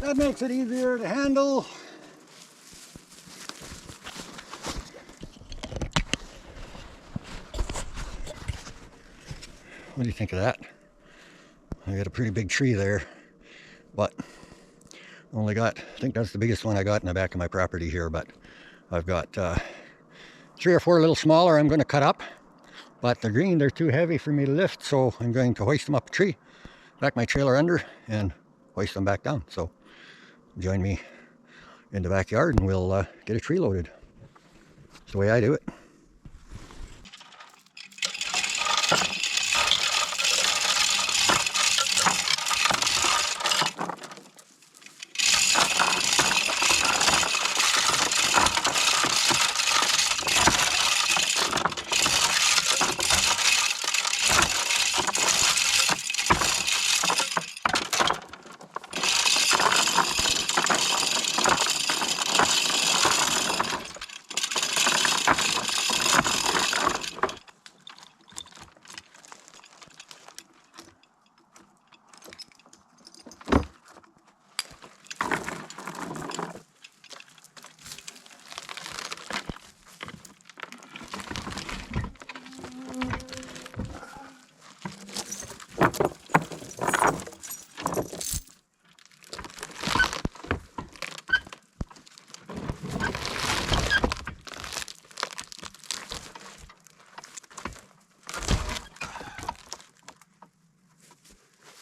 That makes it easier to handle. What do you think of that? I got a pretty big tree there, but only got, I think that's the biggest one I got in the back of my property here, but I've got 3 or 4 little smaller I'm going to cut up, but the green, they're too heavy for me to lift, so I'm going to hoist them up a tree, back my trailer under, and hoist them back down. So join me in the backyard and we'll get a tree loaded. That's the way I do it.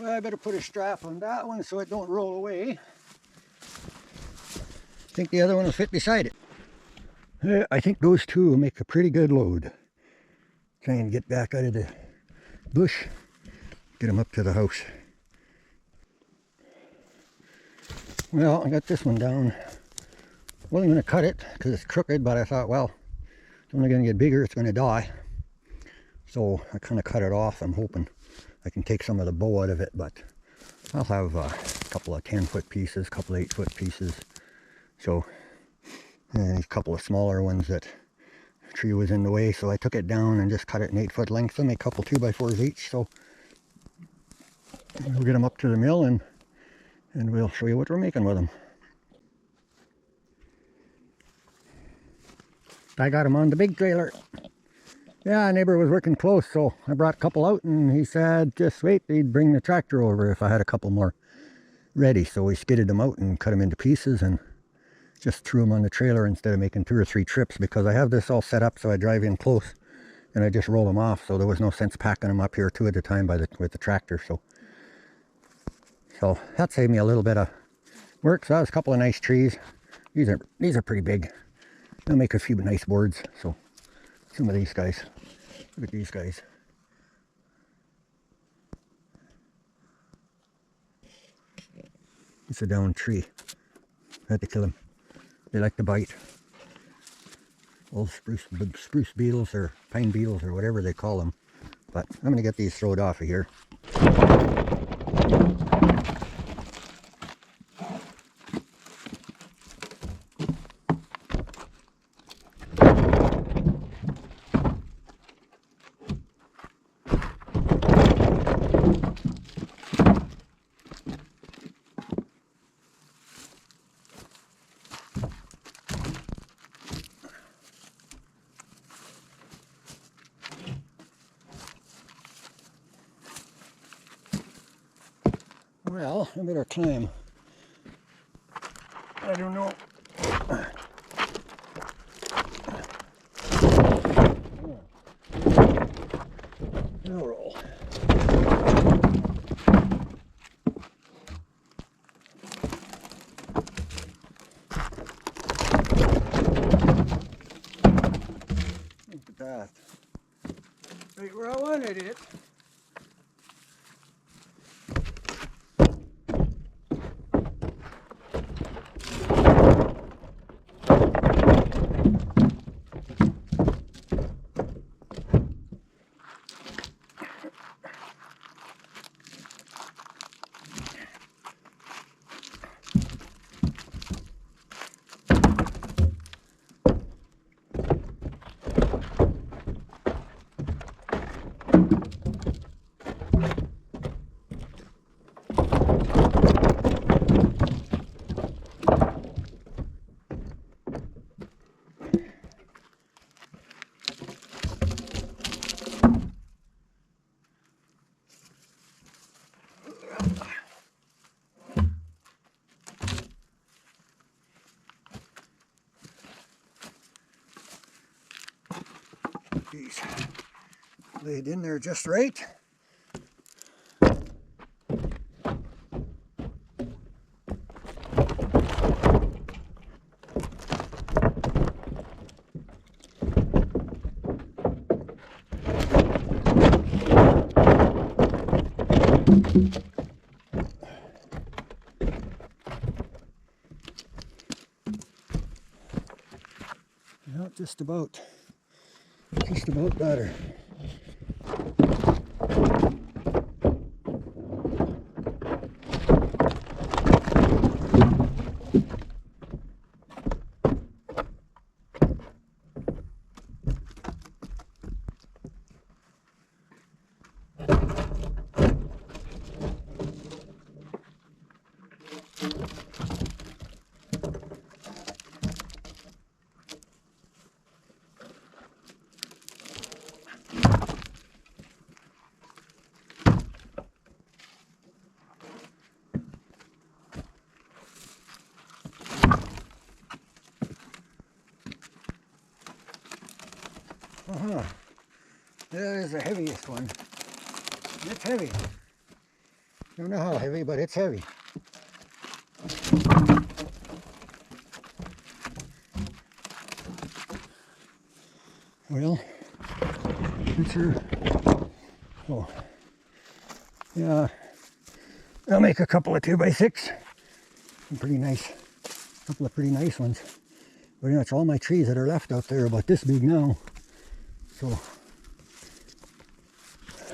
Well, I better put a strap on that one so it don't roll away. I think the other one will fit beside it. I think those two will make a pretty good load. Try and get back out of the bush, get them up to the house. Well, I got this one down. Wasn't going to cut it because it's crooked, but I thought, well, it's only going to get bigger, it's going to die. So I kind of cut it off. I'm hoping I can take some of the bow out of it, but I'll have a couple of 10-foot pieces, a couple of 8-foot pieces. So, and a couple of smaller ones that the tree was in the way, so I took it down and just cut it in 8-foot lengths. I make a couple 2x4s each, so we'll get them up to the mill and we'll show you what we're making with them. I got them on the big trailer. Yeah, a neighbor was working close, so I brought a couple out, and he said just wait, he'd bring the tractor over if I had a couple more ready. So we skidded them out and cut them into pieces and just threw them on the trailer instead of making 2 or 3 trips, because I have this all set up so I drive in close and I just roll them off. So there was no sense packing them up here 2 at a time with the tractor. So that saved me a little bit of work. So that was a couple of nice trees. These are pretty big. They'll make a few nice boards. So some of these guys. Look at these guys. It's a downed tree. I had to kill them. They like to bite. Old spruce beetles or pine beetles or whatever they call them. But I'm going to get these thrown off of here. Well, I better climb. I don't know. I'll roll. Look at that. Right where I wanted it. Laid in there just right. Well, just about better. There's the heaviest one. It's heavy. Don't know how heavy, but it's heavy. Well, it's her. Oh, yeah. I'll make a couple of 2x6. Pretty nice. A couple of pretty nice ones. Pretty much all my trees that are left out there are about this big now. So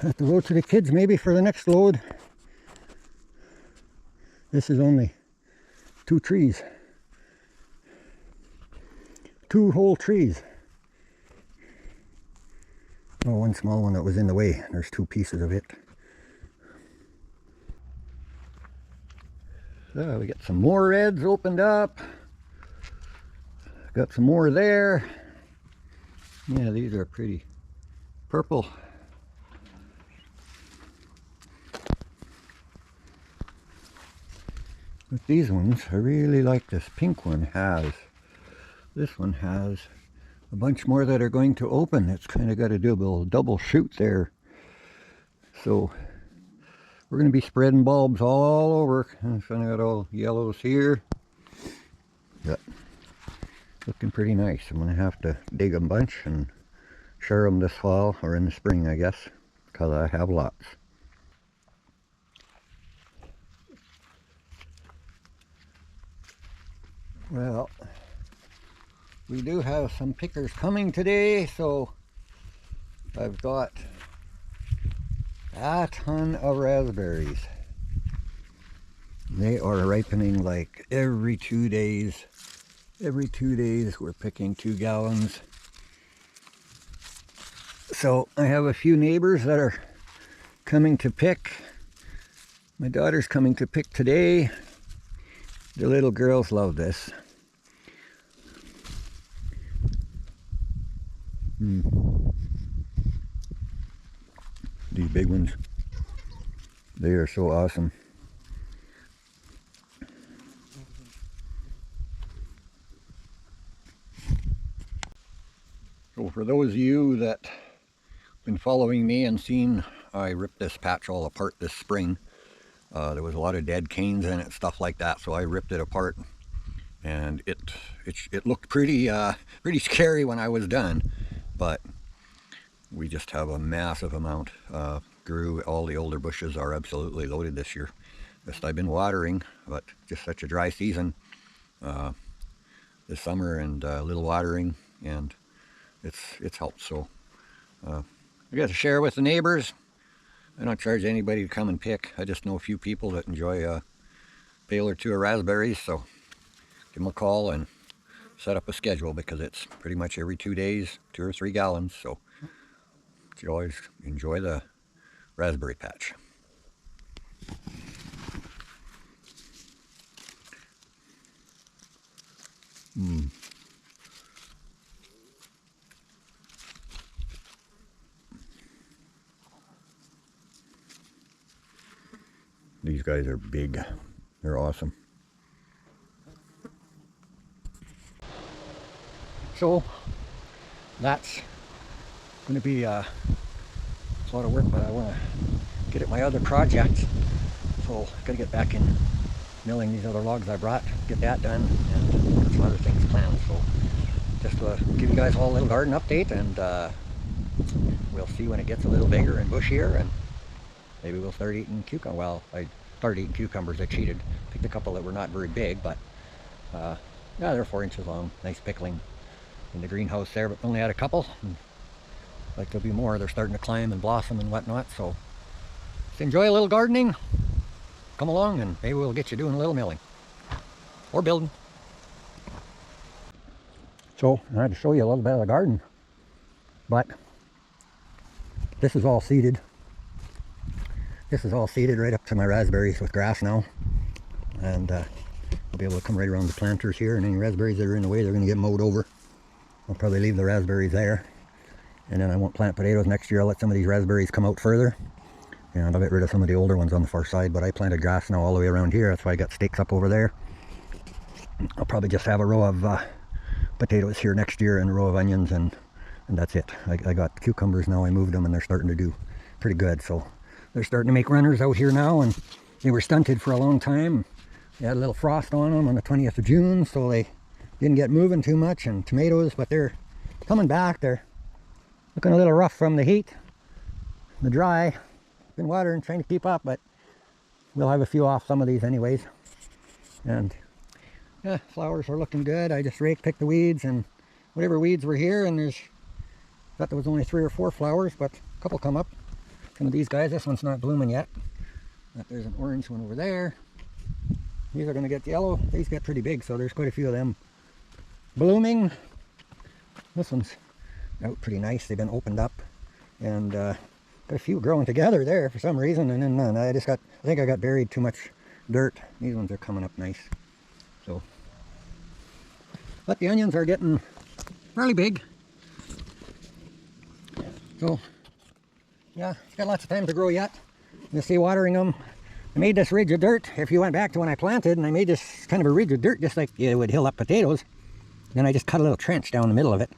I have to go to the kids maybe for the next load. This is only 2 trees. 2 whole trees. Oh, one small one that was in the way. There's 2 pieces of it. So we got some more reds opened up. Got some more there. Yeah, these are pretty purple. But these ones, I really like this pink one has. This one has a bunch more that are going to open. It's kind of got a double shoot there. So we're going to be spreading bulbs all over. And so I got all yellows here. Yep. Looking pretty nice. I'm going to have to dig a bunch and share them this fall or in the spring, I guess, because I have lots. Well, we do have some pickers coming today, so I've got a ton of raspberries. They are ripening like every 2 days. Every 2 days we're picking 2 gallons. So I have a few neighbors that are coming to pick. My daughter's coming to pick today. The little girls love this. These big ones, they are so awesome. So for those of you that have been following me and seen I ripped this patch all apart this spring, there was a lot of dead canes in it, stuff like that, so I ripped it apart, and it looked pretty scary when I was done, but we just have a massive amount. Grew. All the older bushes are absolutely loaded this year. Just I've been watering, but just such a dry season this summer, and a little watering, and it's helped. So I got to share with the neighbors. I don't charge anybody to come and pick. I just know a few people that enjoy a bale or 2 of raspberries, so give them a call and set up a schedule, because it's pretty much every 2 days, 2 or 3 gallons. So you always enjoy the raspberry patch. These guys are big. They're awesome. So that's going to be a lot of work, but I want to get at my other projects. So I gotta get back in milling these other logs I brought, get that done, and got some other things planned. So just give you guys all a little garden update, and we'll see when it gets a little bigger and bushier, and maybe we'll start eating cucumber. Well, I started eating cucumbers. I cheated. Picked a couple that were not very big, but yeah, they're 4 inches long. Nice pickling in the greenhouse there, but only had a couple. And like there'll be more. They're starting to climb and blossom and whatnot. So just enjoy a little gardening. Come along, and maybe we'll get you doing a little milling or building. So I had to show you a little bit of the garden, but this is all seeded. This is all seeded right up to my raspberries with grass now, and I'll be able to come right around the planters here, and any raspberries that are in the way, they're going to get mowed over. I'll probably leave the raspberries there, and then I won't plant potatoes next year. I'll let some of these raspberries come out further, and I'll get rid of some of the older ones on the far side. But I planted grass now all the way around here. That's why I got stakes up over there. I'll probably just have a row of potatoes here next year and a row of onions, and that's it. I got cucumbers now. I moved them, and they're starting to do pretty good. So they're starting to make runners out here now, and they were stunted for a long time. They had a little frost on them on the 20th of June, so they didn't get moving too much. And tomatoes, but they're coming back. They're looking a little rough from the heat, the dry. Been watering, trying to keep up, but we'll have a few off some of these anyways. And yeah, flowers are looking good. I just picked the weeds and whatever weeds were here, and thought there was only 3 or 4 flowers, but a couple come up. Some of these guys, this one's not blooming yet, but there's an orange one over there. These are going to get yellow. These get pretty big, so there's quite a few of them blooming. This one's out pretty nice. They've been opened up, and got a few growing together there for some reason, and then none. I think I got buried too much dirt. These ones are coming up nice. So, but the onions are getting fairly big. So, yeah, got lots of time to grow yet. You'll see watering them. I made this ridge of dirt. If you went back to when I planted, and I made this kind of a ridge of dirt just like it would hill up potatoes, then I just cut a little trench down the middle of it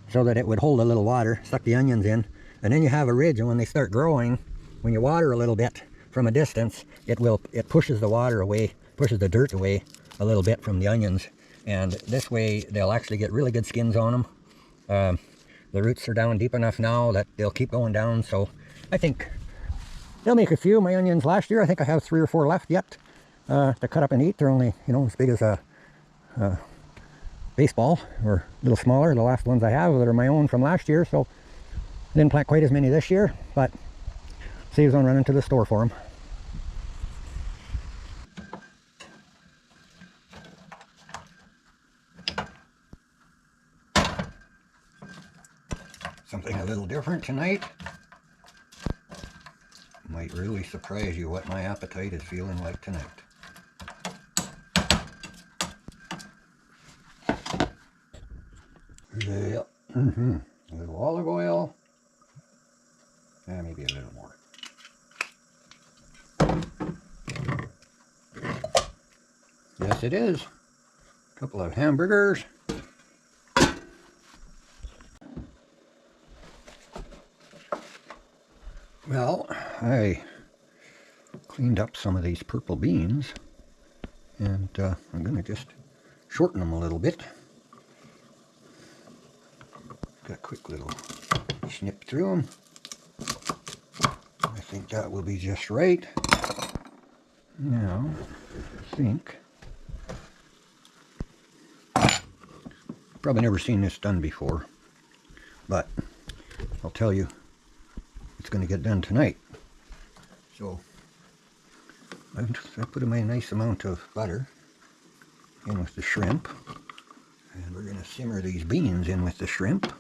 so that it would hold a little water, stuck the onions in, and then you have a ridge, and when they start growing, when you water a little bit from a distance, it pushes the water away, pushes the dirt away a little bit from the onions, and this way they'll actually get really good skins on them. The roots are down deep enough now that they'll keep going down, so I think they'll make a few. My onions last year, I think I have 3 or 4 left yet to cut up and eat. They're only, as big as a baseball, or a little smaller. The last ones I have that are my own from last year, so I didn't plant quite as many this year, but saves on running to the store for them. Something a little different tonight. Might really surprise you what my appetite is feeling like tonight. Yeah. A little olive oil. And maybe a little more. Yes, it is. A couple of hamburgers. Well, I cleaned up some of these purple beans, and I'm going to just shorten them a little bit. Got a quick little snip through them. I think that will be just right. Now, I think, probably never seen this done before, but I'll tell you, it's going to get done tonight. So I put in my nice amount of butter in with the shrimp, and we're going to simmer these beans in with the shrimp.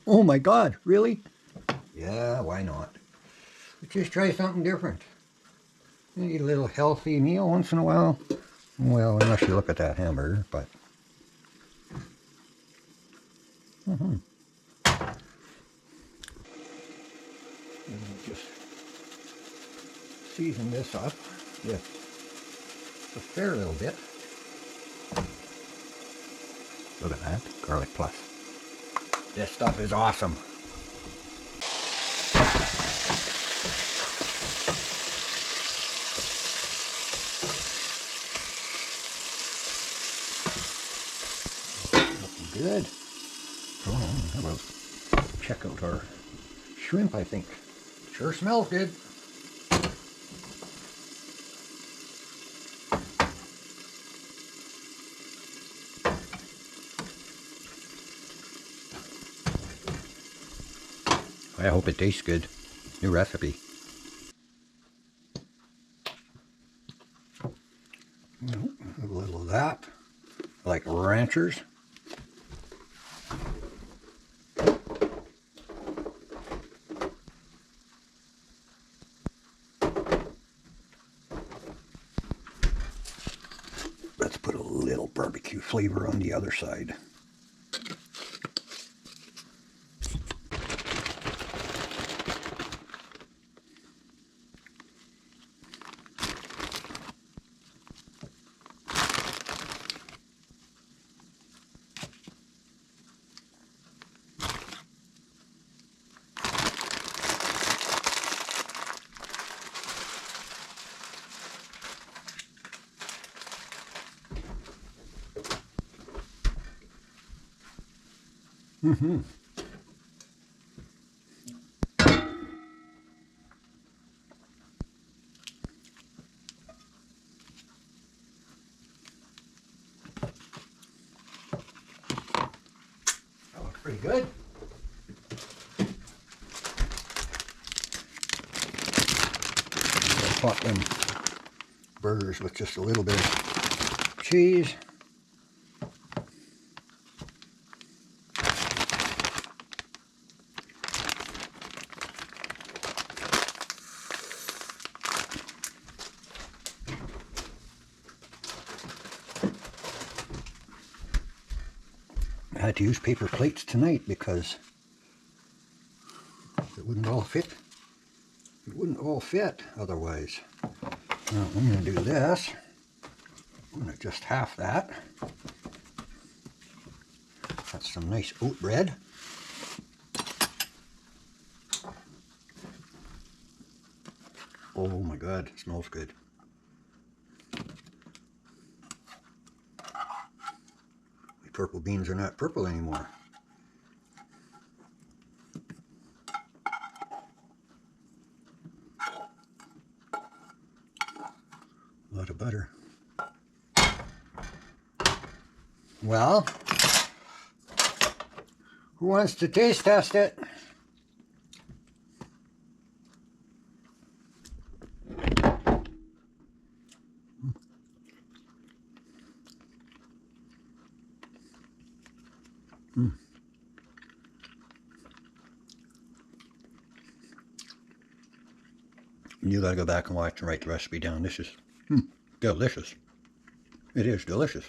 Oh my God, really? Yeah, why not? Let's just try something different. You eat a little healthy meal once in a while. Well, unless you look at that hamburger, but just season this up with a fair little bit. Look at that, garlic plus. This stuff is awesome. good. Oh, how about check out our shrimp, I think. Sure smells good. I hope it tastes good. New recipe. A little of that, like ranchers. Let's put a little barbecue flavor on the other side. Mm-hmm. That looks pretty good. I'll pot them burgers with just a little bit of cheese. I had to use paper plates tonight because it wouldn't all fit. It wouldn't all fit otherwise. Now I'm going to do this. I'm going to just half that. That's some nice oat bread. Oh my God, it smells good. The purple beans are not purple anymore. A lot of butter. Well, who wants to taste test it? You gotta go back and watch and write the recipe down. This is delicious. It is delicious.